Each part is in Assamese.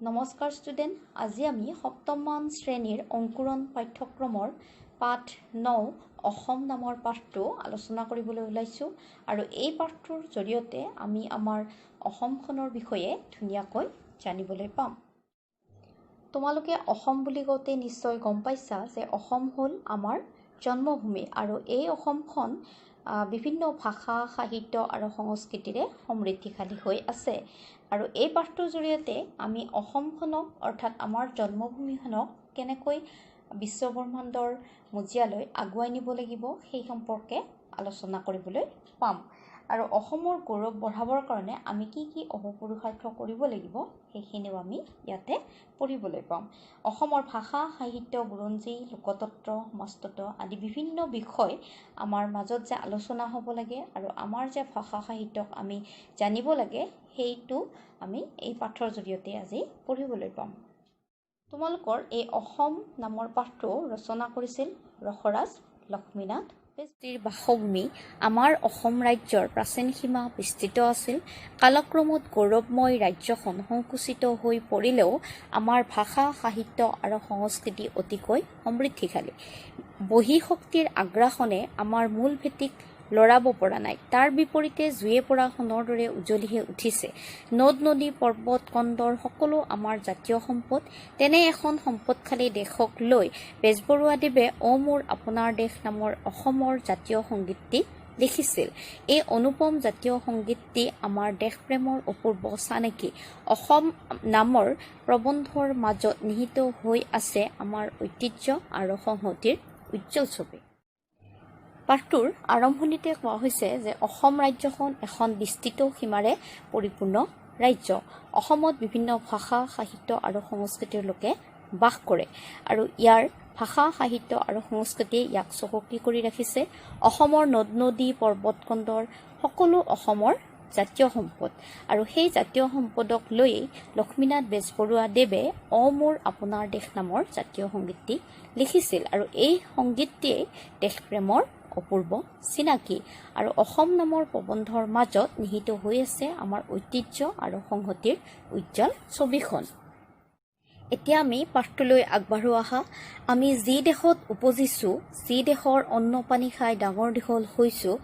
নমস্কাৰ ষ্টুডেণ্ট, আজি আমি সপ্তমমান শ্ৰেণীৰ অংকুৰণ পাঠ্যক্ৰমৰ পাঠ 9 অসম নামৰ পাঠটো আলোচনা কৰিবলৈ ওলাইছোঁ আৰু এই পাঠটোৰ জৰিয়তে আমি আমাৰ অসমখনৰ বিষয়ে ধুনীয়াকৈ জানিবলৈ পাম। তোমালোকে অসম বুলি কওঁতে নিশ্চয় গম পাইছা যে অসম হ'ল আমাৰ জন্মভূমি আৰু এই অসমখন বিভিন্ন ভাষা, সাহিত্য আৰু সংস্কৃতিৰে সমৃদ্ধিশালী হৈ আছে। আৰু এই পাঠটোৰ জৰিয়তে আমি অসমখনক অৰ্থাৎ আমাৰ জন্মভূমিখনক কেনেকৈ বিশ্বব্ৰহ্মাণ্ডৰ মজিয়ালৈ আগুৱাই নিব লাগিব সেই সম্পৰ্কে আলোচনা কৰিবলৈ পাম। আৰু অসমৰ গৌৰৱ বঢ়াবৰ কাৰণে আমি কি কি অপপুৰুষাৰ্থ কৰিব লাগিব সেইখিনিও আমি ইয়াতে পঢ়িবলৈ পাম। অসমৰ ভাষা, সাহিত্য, বুৰঞ্জী, লোকতত্ত্ব, সমাজতত্ত্ব আদি বিভিন্ন বিষয় আমাৰ মাজত যে আলোচনা হ'ব লাগে আৰু আমাৰ যে ভাষা সাহিত্যক আমি জানিব লাগে সেইটো আমি এই পাঠৰ জৰিয়তে আজি পঢ়িবলৈ পাম। তোমালোকৰ এই অসম নামৰ পাঠটো ৰচনা কৰিছিল ৰসৰাজ লক্ষ্মীনাথ বেজবৰুৱাৰ। বাসভূমি আমাৰ অসম ৰাজ্যৰ প্ৰাচীন সীমা বিস্তৃত আছিল। কালক্ৰমত গৌৰৱময় ৰাজ্যখন সংকুচিত হৈ পৰিলেও আমাৰ ভাষা, সাহিত্য আৰু সংস্কৃতি অতিকৈ সমৃদ্ধিশালী। বহিঃশক্তিৰ আগ্ৰাসনে আমাৰ মূল ভেটিক লৰাব পৰা নাই। তাৰ বিপৰীতে জুয়ে পৰা সোণৰ দৰে উজ্বলিহে উঠিছে। নদ নদী, পৰ্বত, কন্দৰ সকলো আমাৰ জাতীয় সম্পদ। তেনে এখন সম্পদশালী দেশক লৈ বেজবৰুৱাদেৱে মোৰ আপোনাৰ দেশ নামৰ অসমৰ জাতীয় সংগীতটি লিখিছিল। এই অনুপম জাতীয় সংগীতটি আমাৰ দেশপ্ৰেমৰ অপূৰ্ব চানেকি। অসম নামৰ প্ৰবন্ধৰ মাজত নিহিত হৈ আছে আমাৰ ঐতিহ্য আৰু সংহতিৰ উজ্জ্বল ছবি। পাঠটোৰ আৰম্ভণিতে কোৱা হৈছে যে অসম ৰাজ্যখন এখন বিস্তৃত সীমাৰে পৰিপূৰ্ণ ৰাজ্য। অসমত বিভিন্ন ভাষা, সাহিত্য আৰু সংস্কৃতিৰ লোকে বাস কৰে আৰু ইয়াৰ ভাষা, সাহিত্য আৰু সংস্কৃতিয়ে ইয়াক চহকী কৰি ৰাখিছে। অসমৰ নদ নদী, পৰ্বত, কন্দৰ সকলো অসমৰ জাতীয় সম্পদ আৰু সেই জাতীয় সম্পদক লৈয়ে লক্ষ্মীনাথ বেজবৰুৱাদেৱে মোৰ আপোনাৰ দেশ নামৰ জাতীয় সংগীতটি লিখিছিল আৰু এই সংগীতটিয়ে দেশপ্ৰেমৰ অপূৰ্ব চিনাকি। আৰু অসম নামৰ প্ৰবন্ধৰ মাজত নিহিত হৈ আছে আমাৰ ঐতিহ্য আৰু সংহতিৰ উজ্জ্বল ছবিখন। এতিয়া আমি পাঠটোলৈ আগবাঢ়ো আহা। আমি যি দেশত উপজিছোঁ, যি দেশৰ অন্ন পানী খাই ডাঙৰ দীঘল হৈছোঁ,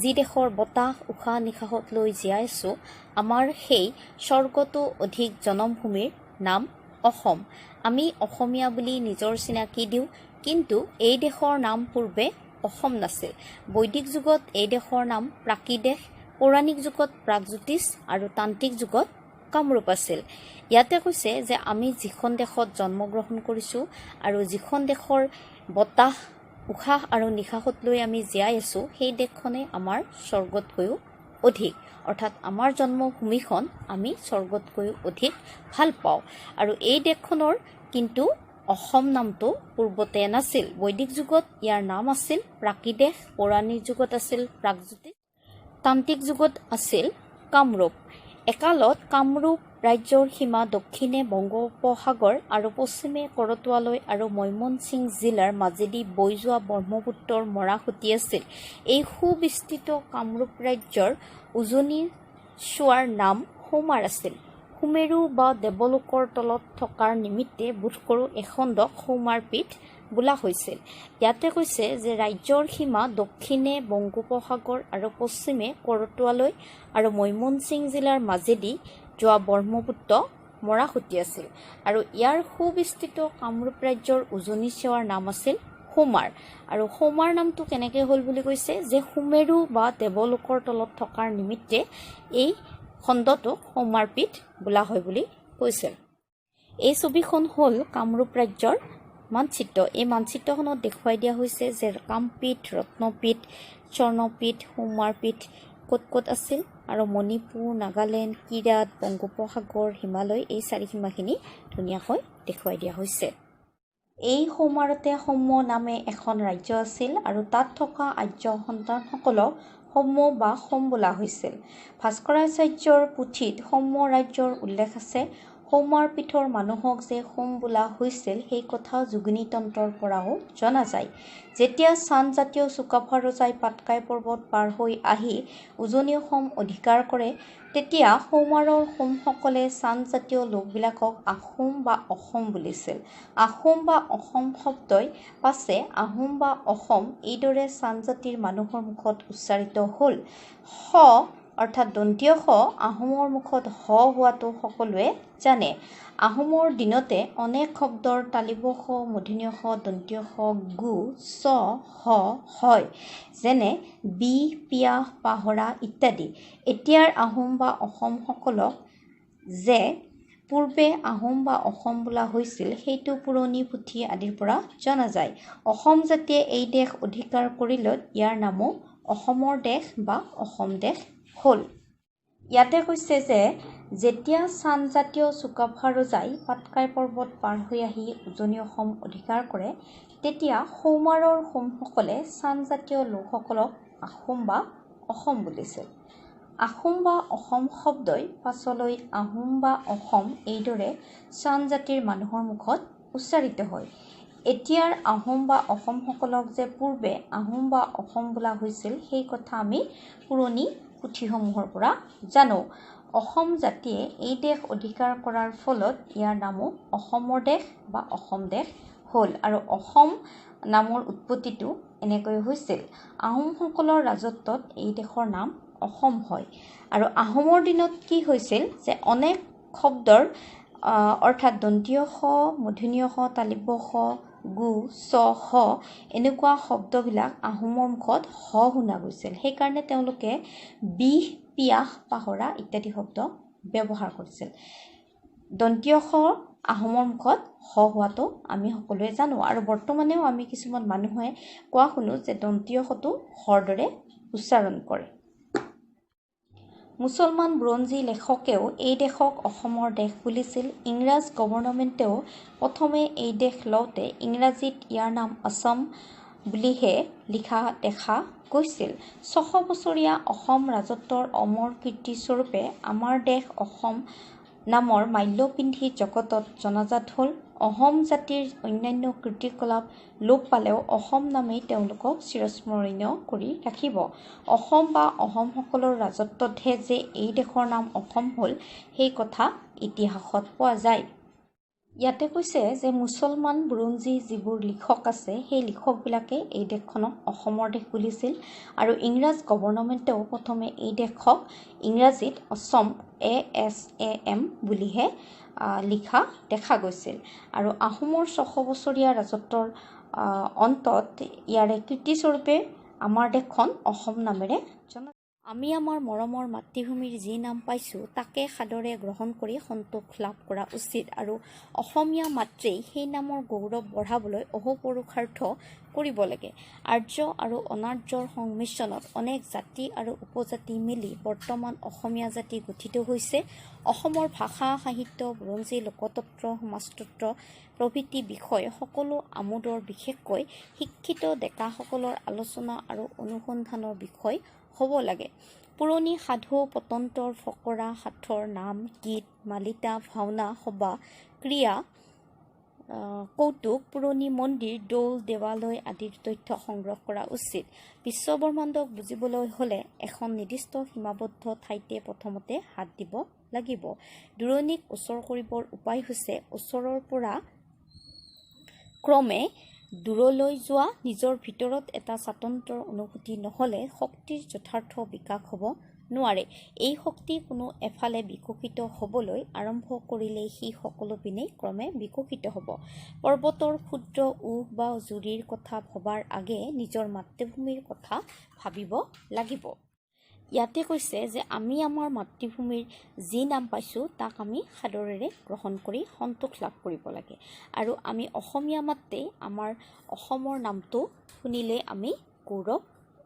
যি দেশৰ বতাহ উশাহ নিশাহত লৈ জীয়াই আছোঁ, আমাৰ সেই স্বৰ্গতো অধিক জনমভূমিৰ নাম অসম। আমি অসমীয়া বুলি নিজৰ চিনাকি দিওঁ, কিন্তু এই দেশৰ নাম পূৰ্বে অসম নাছিল। বৈদিক যুগত এই দেশৰ নাম প্ৰাকৃদেশ, পৌৰাণিক যুগত প্ৰাগজ্যোতিষ আৰু তান্ত্ৰিক যুগত কামৰূপ আছিল। ইয়াতে কৈছে যে আমি যিখন দেশত জন্মগ্ৰহণ কৰিছোঁ আৰু যিখন দেশৰ বতাহ উশাহ আৰু নিশাহত লৈ আমি জীয়াই আছোঁ সেই দেশখনে আমাৰ স্বৰ্গতকৈও অধিক, অৰ্থাৎ আমাৰ জন্মভূমিখন আমি স্বৰ্গতকৈও অধিক ভাল পাওঁ। আৰু এই দেশখনৰ কিন্তু অসম নামটো পূৰ্বতে নাছিল। বৈদিক যুগত ইয়াৰ নাম আছিল প্ৰাকৃদেশ, পৌৰাণিক যুগত আছিল প্ৰাগজ্যোতিষ, তান্ত্ৰিক যুগত আছিল কামৰূপ। একালত কামৰূপ ৰাজ্যৰ সীমা দক্ষিণে বংগোপসাগৰ আৰু পশ্চিমে কৰতোৱালৈ আৰু ময়মনসিং জিলাৰ মাজেদি বৈ যোৱা ব্ৰহ্মপুত্ৰৰ মৰাসুঁতি আছিল। এই সুবিস্তৃত কামৰূপ ৰাজ্যৰ উজনিৰ চোৱাৰ নাম সৌমাৰ আছিল। সুমেৰু বা দেৱলোকৰ তলত থকাৰ নিমিত্তে বোধ কৰোঁ এখণ্ডক সৌমাৰ পীঠ বোলা হৈছিল। ইয়াতে কৈছে যে ৰাজ্যৰ সীমা দক্ষিণে বংগোপসাগৰ আৰু পশ্চিমে কৰতোৱালৈ আৰু ময়মনসিং জিলাৰ মাজেদি যোৱা ব্ৰহ্মপুত্ৰ মৰাসুঁতি আছিল আৰু ইয়াৰ সুবিস্তৃত কামৰূপ ৰাজ্যৰ উজনি চোৱাৰ নাম আছিল সৌমাৰ। আৰু সৌমাৰ নামটো কেনেকৈ হ'ল বুলি কৈছে যে সুমেৰু বা দেৱলোকৰ তলত থকাৰ নিমিত্তে এই খণ্ডটোক সৌমাৰ পীঠ বোলা হয় বুলি কৈছিল। এই ছবিখন হ'ল কামৰূপ ৰাজ্যৰ মানচিত্ৰ। এই মানচিত্ৰখনত দেখুৱাই দিয়া হৈছে যে কামপীঠ, ৰত্নপীঠ, স্বৰ্ণপীঠ, সৌমাৰ পীঠ ক'ত ক'ত আছিল আৰু মণিপুৰ, নাগালেণ্ড, কিৰাত, বংগোপসাগৰ, হিমালয় এই চাৰিসীমাখিনি ধুনীয়াকৈ দেখুৱাই দিয়া হৈছে। এই সৌমাৰতে সৌম্য নামে এখন ৰাজ্য আছিল আৰু তাত থকা আৰ্য সন্তানসকলক সৌম্য বা সোম বোলা হৈছিল। ভাস্কৰাচাৰ্যৰ পুথিত সৌম্য ৰাজ্যৰ উল্লেখ আছে। সৌমাৰ পীঠৰ মানুহক যে সোম বোলা হৈছিল সেই কথা যোগিনীতন্ত্ৰৰ পৰাও জনা যায়। যেতিয়া চান জাতীয় চুকাফা ৰজাই পাটকাই পৰ্বত পাৰ হৈ আহি উজনি অসম অধিকাৰ কৰে, তেতিয়া সৌমাৰৰ সোমসকলে চান জাতীয় লোকবিলাকক আহোম বা অসম বুলিছিল। আহোম বা অসম শব্দই পাছে আহোম বা অসম এইদৰে চান জাতিৰ মানুহৰ মুখত উচ্চাৰিত হ'ল। স অৰ্থাৎ দন্তীয় স আহোমৰ মুখত হ হোৱাটো সকলোৱে জানে। আহোমৰ দিনতে অনেক শব্দৰ তালিব স, মূৰ্ধন্য ষ, দন্তীয় স, গু, চ, হ হয়, যেনে বি, পিয়াহ, পাহৰা ইত্যাদি। এতিয়াৰ আহোম বা অসমসকলক যে পূৰ্বে আহোম বা অসম বোলা হৈছিল সেইটো পুৰণি পুথি আদিৰ পৰা জনা যায়। অসম জাতিয়ে এই দেশ অধিকাৰ কৰিলত ইয়াৰ নামো অসমৰ দেশ বা অসম দেশ হ'ল। ইয়াতে কৈছে যে যেতিয়া চান জাতীয় চুকাফা ৰজাই পাটকাই পৰ্বত পাৰ হৈ আহি উজনি অসম অধিকাৰ কৰে, তেতিয়া সৌমাৰৰ সোমসকলে চান জাতীয় লোকসকলক আহোম বা অসম বুলিছিল। আহোম বা অসম শব্দই পাছলৈ আহোম বা অসম এইদৰে চান জাতিৰ মানুহৰ মুখত উচ্চাৰিত হয়। এতিয়াৰ আহোম বা অসমসকলক যে পূৰ্বে আহোম বা অসম বোলা হৈছিল সেই কথা আমি পুৰণি পুথিসমূহৰ পৰা জানো। অসম জাতিয়ে এই দেশ অধিকাৰ কৰাৰ ফলত ইয়াৰ নামো অসমৰ দেশ বা অসম দেশ হ'ল। আৰু অসম নামৰ উৎপত্তিটো এনেকৈ হৈছিল। আহোমসকলৰ ৰাজত্বত এই দেশৰ নাম অসম হয়। আৰু আহোমৰ দিনত কি হৈছিল যে অনেক শব্দৰ অৰ্থাৎ দন্তীয় স, মূৰ্ধন্য ষ, তালিব স, গু, চ, হ এনেকুৱা শব্দবিলাক আহোমৰ মুখত হ শুনা গৈছিল। সেইকাৰণে তেওঁলোকে বিহ, পিয়াহ, পাহৰা ইত্যাদি শব্দ ব্যৱহাৰ কৰিছিল। দন্তীয় স আহোমৰ মুখত হ হোৱাটো আমি সকলোৱে জানো। আৰু বৰ্তমানেও আমি কিছুমান মানুহে কোৱা শুনো যে দন্তীয় সটো হৰ দৰে উচ্চাৰণ কৰে। মুছলমান বুৰঞ্জী লেখকেও এই দেশক অসমৰ দেশ বুলিছিল। ইংৰাজ গভৰ্ণমেণ্টেও প্ৰথমে এই দেশ লওঁতে ইংৰাজীত ইয়াৰ নাম আছাম বুলিহে লিখা দেখা গৈছিল। ৬০০ বছৰীয়া অসম ৰাজত্বৰ অমৰ কীৰ্তিস্বৰূপে আমাৰ দেশ অসম নামৰ মাল্য পিন্ধি জগতত জনাজাত হ'ল। অসম জাতিৰ অন্যান্য কীৰ্তিকলাপ লোপ পালেও অসম নামেই তেওঁলোকক চিৰস্মৰণীয় কৰি ৰাখিব। অসম বা অসমসকলৰ ৰাজত্বতহে যে এই দেশৰ নাম অসম হ'ল সেই কথা ইতিহাসত পোৱা যায়। ইয়াতে কৈছে যে মুছলমান বুৰঞ্জী যিবোৰ লিখক আছে সেই লিখকবিলাকে এই দেশখনক অসমৰ দেশ বুলিছিল। আৰু ইংৰাজ গভৰ্ণমেণ্টেও প্ৰথমে এই দেশক ইংৰাজীত অসম ASAM বুলিহে লিখা দেখা গৈছিল। আৰু আহোমৰ ৬০০ বছৰীয়া ৰাজত্বৰ অন্তত ইয়াৰে কীৰ্তিস্বৰূপে আমাৰ দেশখন অসম নামেৰে জনাজাত। আমি আমাৰ মৰমৰ মাতৃভূমিৰ যি নাম পাইছোঁ তাকে সাদৰে গ্ৰহণ কৰি সন্তোষ লাভ কৰা উচিত। আৰু অসমীয়া মাতৃয়ে সেই নামৰ গৌৰৱ বঢ়াবলৈ অহোপুৰুষাৰ্থ কৰিব লাগে। আৰ্য আৰু অনাৰ্যৰ সংমিশ্ৰণত অনেক জাতি আৰু উপজাতি মিলি বৰ্তমান অসমীয়া জাতি গঠিত হৈছে। অসমৰ ভাষা, সাহিত্য, বুৰঞ্জী, লোকতন্ত্ৰ, সমাজতন্ত্ৰ প্ৰভৃতি বিষয় সকলো আমোদৰ, বিশেষকৈ শিক্ষিত ডেকাসকলৰ আলোচনা আৰু অনুসন্ধানৰ বিষয় হ'ব লাগে। পুৰণি সাধু, পটন্তৰ, ফকৰা, সাঁথৰ, নাম, গীত, মালিতা, ভাওনা, সভা, ক্ৰিয়া, কৌতুক, পুৰণি মন্দিৰ, দৌল, দেৱালয় আদিৰ তথ্য সংগ্ৰহ কৰা উচিত। বিশ্বব্ৰহ্মাণ্ডক বুজিবলৈ হ'লে এখন নিৰ্দিষ্ট সীমাবদ্ধ ঠাইতে প্ৰথমতে হাত দিব লাগিব। দূৰণিক ওচৰ কৰিবৰ উপায় হৈছে ওচৰৰ পৰা ক্ৰমে দূৰলৈ যোৱা। নিজৰ ভিতৰত এটা স্বাতন্ত্ৰ্য অনুভূতি নহ'লে শক্তিৰ যথাৰ্থ বিকাশ হ'ব নোৱাৰে। এই শক্তি কোনো এফালে বিকশিত হ'বলৈ আৰম্ভ কৰিলেই সি সকলো পিনেই ক্ৰমে বিকশিত হ'ব। পৰ্বতৰ ক্ষুদ্ৰ উহ বা জুৰিৰ কথা ভবাৰ আগে নিজৰ মাতৃভূমিৰ কথা ভাবিব লাগিব। ইয়াতে কৈছে যে আমি আমাৰ মাতৃভূমিৰ যি নাম পাইছোঁ তাক আমি সাদৰেৰে গ্ৰহণ কৰি সন্তোষ লাভ কৰিব লাগে। আৰু আমি অসমীয়া মাত্ৰেই আমাৰ অসমৰ নামটো শুনিলে আমি গৌৰৱ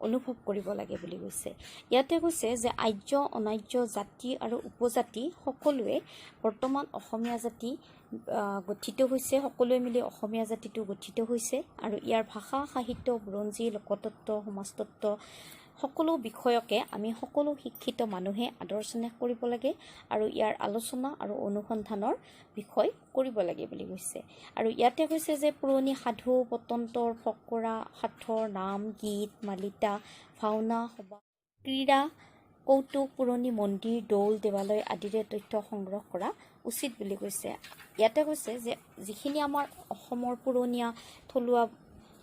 অনুভৱ কৰিব লাগে বুলি কৈছে। ইয়াতে কৈছে যে আৰ্য অনাৰ্য জাতি আৰু উপজাতি সকলোৱে বৰ্তমান অসমীয়া জাতি গঠিত হৈছে। সকলোৱে মিলি অসমীয়া জাতিটো গঠিত হৈছে। আৰু ইয়াৰ ভাষা, সাহিত্য, বুৰঞ্জী, লোকতন্ত্ৰ, সমাজতন্ত্ৰ সকলো বিষয়কে আমি সকলো শিক্ষিত মানুহে আদৰ চেনেহ কৰিব লাগে আৰু ইয়াৰ আলোচনা আৰু অনুসন্ধানৰ বিষয় কৰিব লাগে বুলি কৈছে। আৰু ইয়াতে কৈছে যে পুৰণি সাধু, পতন্তৰ, ফকৰা, সাঁথৰ, নাম, গীত, মালিতা, ভাওনা, সভা, ক্ৰীড়া, কৌতুক, পুৰণি মন্দিৰ, দৌল, দেৱালয় আদিৰে তথ্য সংগ্ৰহ কৰা উচিত বুলি কৈছে। ইয়াতে কৈছে যে যিখিনি আমাৰ অসমৰ পুৰণীয়া থলুৱা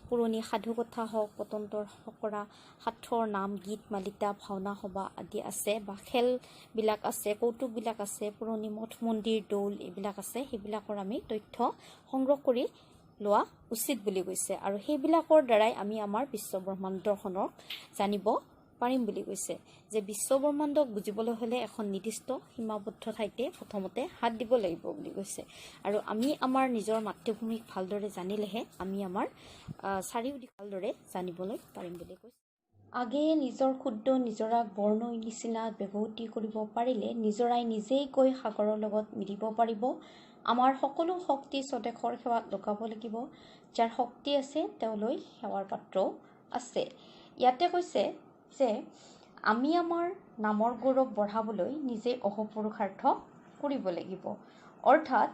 পুৰণি সাধুকথা হওক, পতন্তৰ, ফকৰা, সাঁথৰ, নাম, গীত, মালিতা, ভাওনা, সভা আদি আছে বা খেলবিলাক আছে, কৌতুকবিলাক আছে, পুৰণি মঠ মন্দিৰ, দৌল এইবিলাক আছে, সেইবিলাকৰ আমি তথ্য সংগ্ৰহ কৰি লোৱা উচিত বুলি কৈছে। আৰু সেইবিলাকৰ দ্বাৰাই আমি আমাৰ বিশ্বব্ৰহ্মাণ্ডখনক জানিব পাৰিম বুলি কৈছে। যে বিশ্বব্ৰহ্মাণ্ডক বুজিবলৈ হ'লে এখন নিৰ্দিষ্ট সীমাবদ্ধ ঠাইতে প্ৰথমতে হাত দিব লাগিব বুলি কৈছে। আৰু আমি আমাৰ নিজৰ মাতৃভূমিক ভালদৰে জানিলেহে আমি আমাৰ চাৰিওদিশ ভালদৰে জানিবলৈ পাৰিম বুলি কৈছে। আগেয়ে নিজৰ ক্ষুদ্ৰ নিজৰাক বৰ্ণৰ নিচিনা ব্যৱহৃতি কৰিব পাৰিলে নিজৰাই নিজেই গৈ সাগৰৰ লগত মিলিব পাৰিব। আমাৰ সকলো শক্তি স্বদেশৰ সেৱাত লগাব লাগিব। যাৰ শক্তি আছে তেওঁলৈ সেৱাৰ পাত্ৰও আছে। ইয়াতে কৈছে যে আমি আমাৰ নামৰ গৌৰৱ বঢ়াবলৈ নিজেই অহোপুৰুষাৰ্থ কৰিব লাগিব। অৰ্থাৎ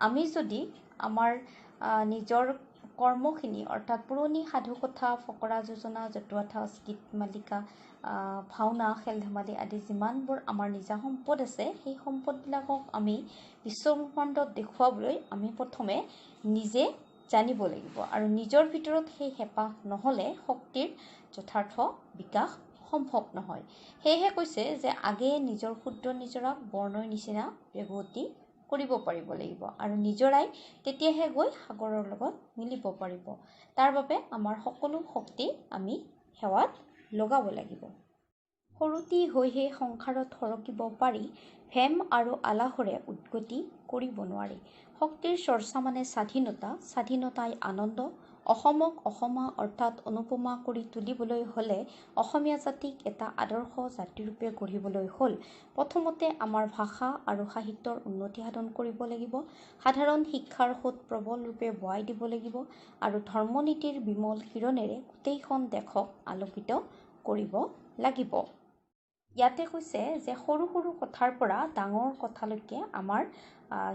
আমি যদি আমাৰ নিজৰ কৰ্মখিনি অৰ্থাৎ পুৰণি সাধুকথা, ফকৰা, যোজনা, জতুৱা ঠাঁচ, গীত মালিকা, ভাওনা, খেল ধেমালি আদি যিমানবোৰ আমাৰ নিজা সম্পদ আছে সেই সম্পদবিলাকক আমি বিশ্বব্ৰহ্মাণ্ডত দেখুৱাবলৈ আমি প্ৰথমে নিজে জানিব লাগিব। আৰু নিজৰ ভিতৰত সেই হেঁপাহ নহ'লে শক্তিৰ যথাৰ্থ বিকাশ সম্ভৱ নহয়। সেয়েহে কৈছে যে আগে নিজৰ ক্ষুদ্ৰ নিজৰাক বৰ্ণৰ নিচিনা ব্যৱহৃতি কৰিব পাৰিব লাগিব আৰু নিজৰাই তেতিয়াহে গৈ সাগৰৰ লগত মিলিব পাৰিব। তাৰ বাবে আমাৰ সকলো শক্তি আমি সেৱাত লগাব লাগিব। সৰুটি হৈহে সংসাৰত সৰকিব পাৰি, ভেম আৰু আলাসৰে উদ্গতি কৰিব নোৱাৰি। শক্তিৰ চৰ্চা মানে স্বাধীনতা, স্বাধীনতাই আনন্দ। অসমক অসমা অৰ্থাৎ অনুপমা কৰি তুলিবলৈ হ'লে অসমীয়া জাতিক এটা আদৰ্শ জাতিৰূপে গঢ়িবলৈ হ'ল প্ৰথমতে আমাৰ ভাষা আৰু সাহিত্যৰ উন্নতি সাধন কৰিব লাগিব। সাধাৰণ শিক্ষাৰ সোঁত প্ৰবল ৰূপে বোৱাই দিব লাগিব আৰু ধৰ্মনীতিৰ বিমল কিৰণেৰে গোটেইখন দেশক আলোকিত কৰিব লাগিব। ইয়াতে কৈছে যে সৰু সৰু কথাৰ পৰা ডাঙৰ কথালৈকে আমাৰ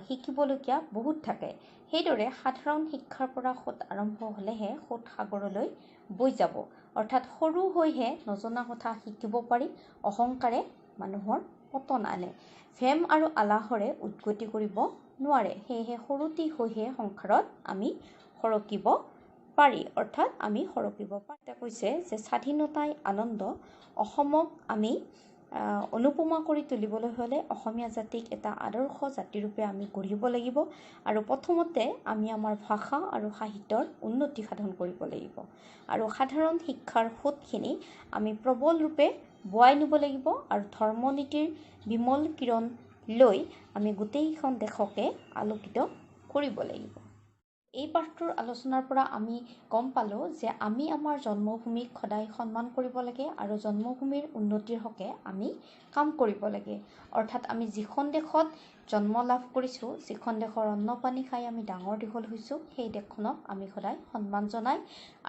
শিকিবলগীয়া বহুত থাকে। সেইদৰে সাধাৰণ শিক্ষাৰ পৰা সোঁত আৰম্ভ হ'লেহে সোঁত সাগৰলৈ বৈ যাব। অৰ্থাৎ সৰু হৈহে নজনা কথা শিকিব পাৰি। অহংকাৰে মানুহৰ পতন আনে। ভেম আৰু আলাসৰে উদ্গতি কৰিব নোৱাৰে। সেয়েহে সৰুটি হৈহে সংসাৰত আমি সৰকিব পাৰি। অৰ্থাৎ আমি সৰকিব পাৰি। এটা কৈছে যে স্বাধীনতাই আনন্দ। অসমক আমি অনুপমা কৰি তুলিবলৈ হ'লে অসমীয়া জাতিক এটা আদৰ্শ জাতিৰূপে আমি গঢ়িব লাগিব আৰু প্ৰথমতে আমি আমাৰ ভাষা আৰু সাহিত্যৰ উন্নতি সাধন কৰিব লাগিব আৰু সাধাৰণ শিক্ষাৰ সোঁতখিনি আমি প্ৰবল ৰূপে বোৱাই নিব লাগিব আৰু ধৰ্মনীতিৰ বিমল কিৰণ লৈ আমি গোটেইখন দেশকে আলোকিত কৰিব লাগিব। এই পাঠটোৰ আলোচনাৰ পৰা আমি গম পালোঁ যে আমি আমাৰ জন্মভূমিক সদায় সন্মান কৰিব লাগে আৰু জন্মভূমিৰ উন্নতিৰ হকে আমি কাম কৰিব লাগে। অৰ্থাৎ আমি যিখন দেশত জন্ম লাভ কৰিছোঁ, যিখন দেশৰ অন্ন পানী খাই আমি ডাঙৰ দীঘল হৈছোঁ, সেই দেশখনক আমি সদায় সন্মান জনাই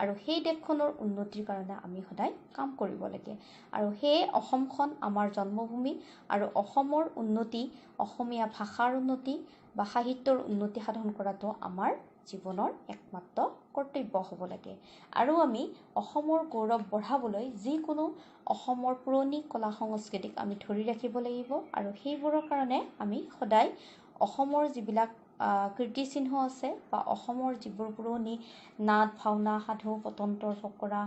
আৰু সেই দেশখনৰ উন্নতিৰ কাৰণে আমি সদায় কাম কৰিব লাগে। আৰু সেয়ে অসমখন আমাৰ জন্মভূমি আৰু অসমৰ উন্নতি, অসমীয়া ভাষাৰ উন্নতি বা সাহিত্যৰ উন্নতি সাধন কৰাটো আমাৰ জীৱনৰ একমাত্ৰ কৰ্তব্য হ'ব লাগে। আৰু আমি অসমৰ গৌৰৱ বঢ়াবলৈ যিকোনো অসমৰ পুৰণি কলা সংস্কৃতিক আমি ধৰি ৰাখিব লাগিব আৰু সেইবোৰৰ কাৰণে আমি সদায় অসমৰ যিবিলাক কীৰ্তিচিহ্ন আছে বা অসমৰ যিবোৰ পুৰণি নাট, ভাওনা, সাধু, পতন্তৰ, ফকৰা,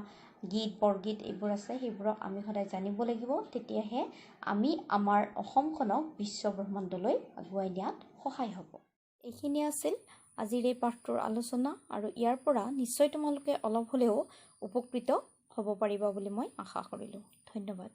গীত, বৰগীত এইবোৰ আছে সেইবোৰক আমি সদায় জানিব লাগিব। তেতিয়াহে আমি আমাৰ অসমখনক বিশ্বব্ৰহ্মাণ্ডলৈ আগুৱাই নিয়াত সহায় হ'ব। এইখিনি আছিল আজিৰ এই পাঠটোৰ আলোচনা আৰু ইয়াৰ পৰা নিশ্চয় তোমালোকে অলপ হ'লেও উপকৃত হ'ব পাৰিবা বুলি মই আশা কৰিলোঁ। ধন্যবাদ।